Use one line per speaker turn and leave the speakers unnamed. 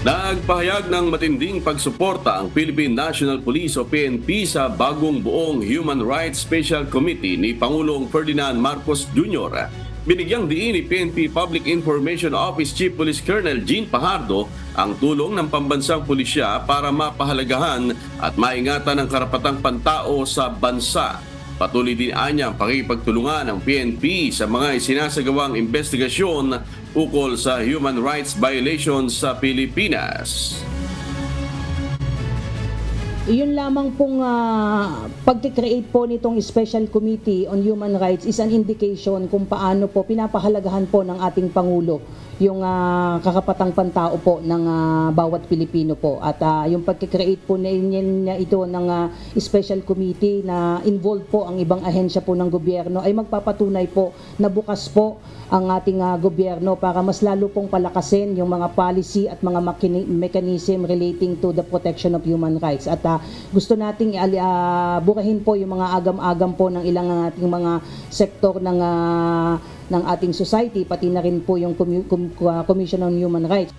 Nagpahayag ng matinding pagsuporta ang Philippine National Police o PNP sa bagong buong Human Rights Special Committee ni Pangulong Ferdinand Marcos Jr. Binigyang diin ni PNP Public Information Office Chief Police Colonel Jean Pajardo ang tulong ng pambansang pulisya para mapahalagahan at maingatan ang karapatang pantao sa bansa. Patuloy din anya ang pakikipagtulungan ng PNP sa mga isinasagawang investigasyon ukol sa human rights violations sa Pilipinas.
Iyon lamang pong pag-create po nitong Special Committee on Human Rights is an indication kung paano po pinapahalagahan po ng ating Pangulo yung kakapatang pantao po ng bawat Pilipino po. At yung pag-create po niya ito ng Special Committee na involved po ang ibang ahensya po ng gobyerno ay magpapatunay po na bukas po ang ating gobyerno para mas lalo pong palakasin yung mga policy at mga mechanism relating to the protection of human rights. At gusto nating bukahin po yung mga agam-agam po ng ilang ating mga sektor ng ating society, pati na rin po yung Commission on Human Rights.